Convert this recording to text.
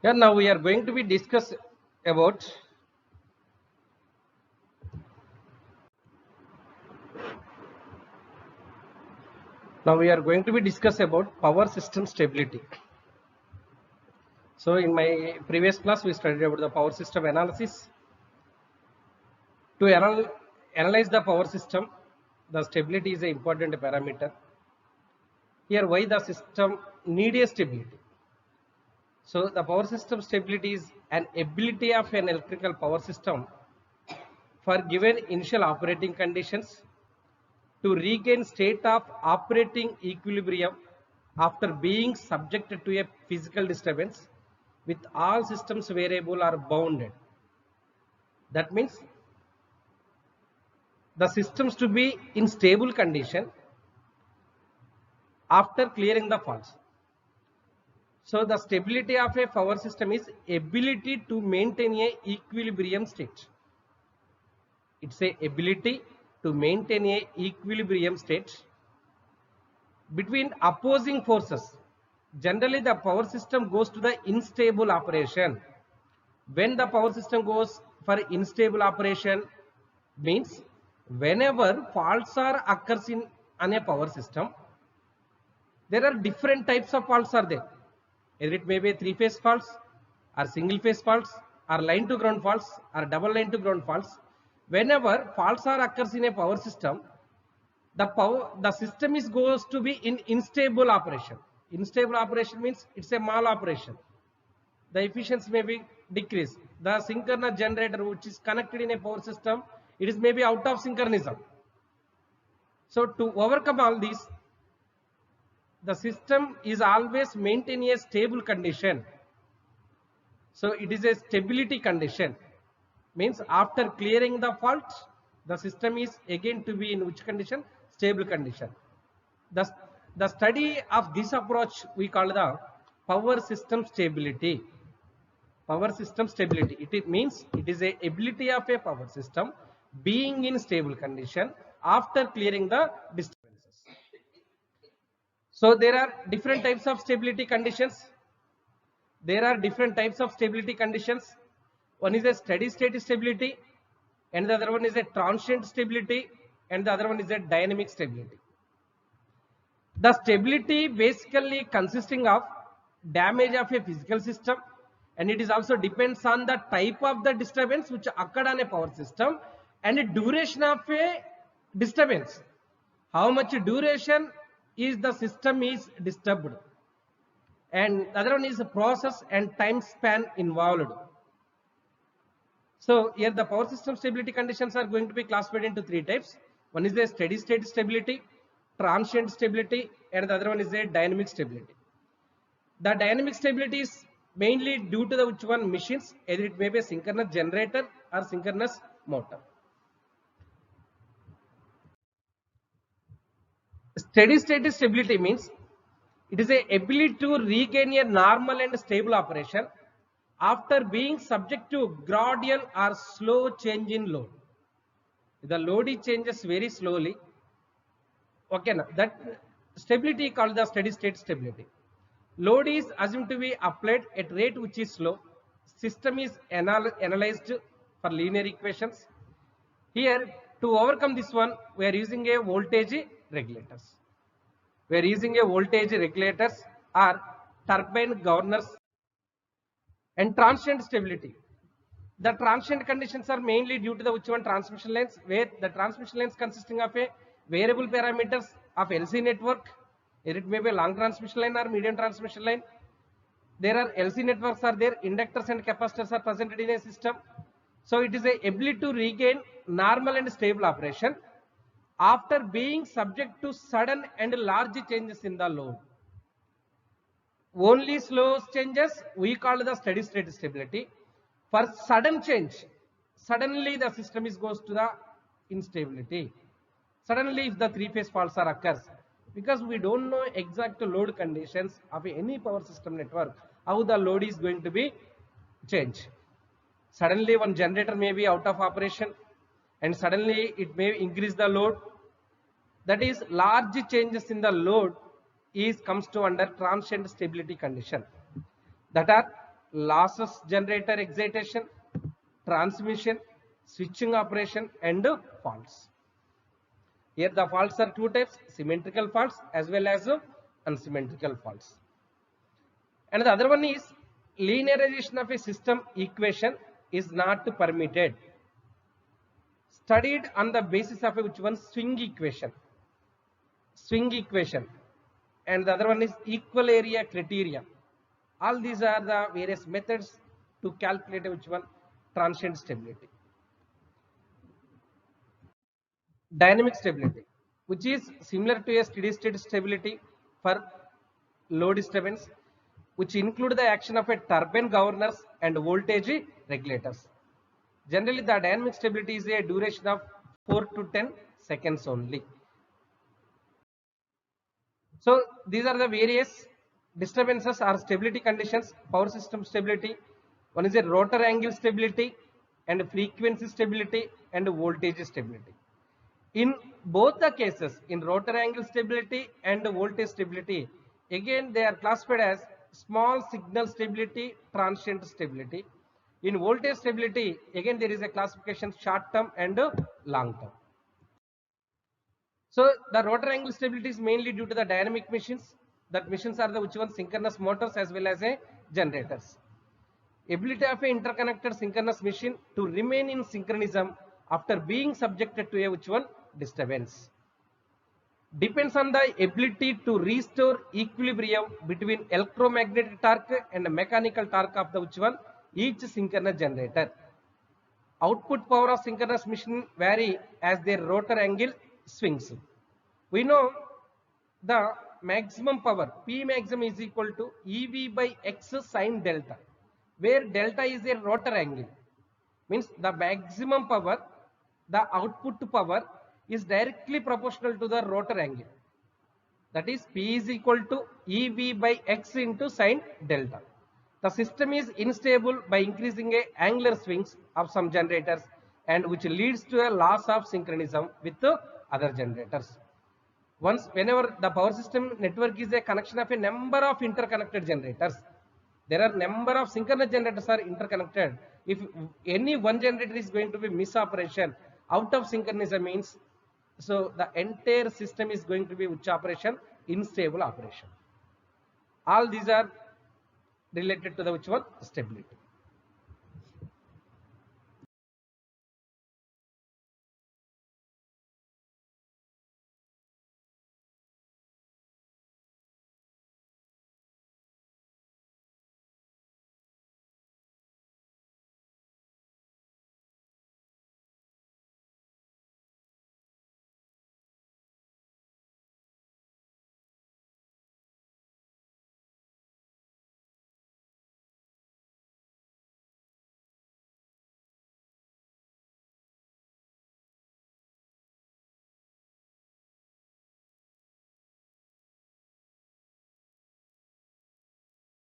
Yeah, now we are going to be discuss about power system stability. So in my previous class we studied about the power system analysis. To analyze the power system, the stability is an important parameter. Here why the system need a stability. So the power system stability is an ability of an electrical power system for given initial operating conditions to regain state of operating equilibrium after being subjected to a physical disturbance with all systems variable or bounded. That means the systems to be in stable condition after clearing the faults. So the stability of a power system is ability to maintain a equilibrium state. It's a ability to maintain a equilibrium state between opposing forces. Generally the power system goes to the unstable operation. When the power system goes for unstable operation means whenever faults are occurs in a power system, there are different types of faults are there. Either it may be three phase faults or single phase faults or line to ground faults or double line to ground faults. Whenever faults are occurs in a power system, the system is goes to be in unstable operation. Unstable operation means it's a mal operation. The efficiency may be decreased. The synchronous generator which is connected in a power system, it is maybe out of synchronism. So to overcome all these, the system is always maintaining a stable condition. So it is a stability condition. Means after clearing the fault, the system is again to be in which condition? Stable condition. The study of this approach we call the power system stability. Power system stability. It means it is a ability of a power system being in stable condition after clearing the disturbances. So there are different types of stability conditions. There are different types of stability conditions. One is a steady state stability, and the other one is a transient stability, and the other one is a dynamic stability. The stability basically consisting of damage of a physical system, and it is also depends on the type of the disturbance which occurred on a power system and the duration of a disturbance. How much duration is the system is disturbed, and the other one is the process and time span involved. So here the power system stability conditions are going to be classified into three types. One is the steady state stability, transient stability, and the other one is a dynamic stability. The dynamic stability is mainly due to the which one machines, either it may be a synchronous generator or synchronous motor. Steady state stability means it is a ability to regain a normal and stable operation after being subject to gradual or slow change in load. The load changes very slowly. Okay, now that stability called the steady state stability. Load is assumed to be applied at rate which is slow. System is analyzed for linear equations. Here to overcome this one, we are using a voltage regulators. We are using a voltage regulators or turbine governors. And transient stability. The transient conditions are mainly due to the which one transmission lines, where the transmission lines consisting of a variable parameters of LC network. It may be a long transmission line or medium transmission line. There are LC networks are there, inductors and capacitors are presented in a system. So it is a ability to regain normal and stable operation after being subject to sudden and large changes in the load. Only slow changes we call the steady state stability. For sudden change, suddenly the system is goes to the instability. Suddenly if the three phase faults are occurs, because we don't know exact load conditions of any power system network, how the load is going to be changed. Suddenly one generator may be out of operation and suddenly it may increase the load. That is large changes in the load is comes to under transient stability condition. That are losses generator excitation, transmission, switching operation, and faults. Here the faults are two types, symmetrical faults as well as unsymmetrical faults. And the other one is linearization of a system equation is not permitted. Studied on the basis of which one? Swing equation. Swing equation. And the other one is equal area criteria. All these are the various methods to calculate which one? Transient stability. Dynamic stability, which is similar to a steady state stability for low disturbance, which include the action of a turbine governors and voltage regulators. Generally, the dynamic stability is a duration of 4 to 10 seconds only. So, these are the various disturbances or stability conditions, power system stability. One is a rotor angle stability and frequency stability and voltage stability. In both the cases, in rotor angle stability and voltage stability, again they are classified as small signal stability, transient stability. In voltage stability, again there is a classification short term and long term. So the rotor angle stability is mainly due to the dynamic machines. That machines are the which one? Synchronous motors as well as a generators. Ability of a interconnected synchronous machine to remain in synchronism after being subjected to a which one? Disturbance. Depends on the ability to restore equilibrium between electromagnetic torque and mechanical torque of the which one? Each synchronous generator. Output power of synchronous machine vary as their rotor angle swings. We know the maximum power P maximum is equal to EV by X sin delta, where delta is a rotor angle. Means the maximum power, the output power is directly proportional to the rotor angle. That is P is equal to EV by X into sin delta. The system is unstable by increasing a angular swings of some generators, and which leads to a loss of synchronism with the other generators. Whenever the power system network is a connection of a number of interconnected generators, there are number of synchronous generators are interconnected. If any one generator is going to be misoperation, out of synchronism means, so the entire system is going to be which operation? Unstable operation. All these are related to the which one? Stability.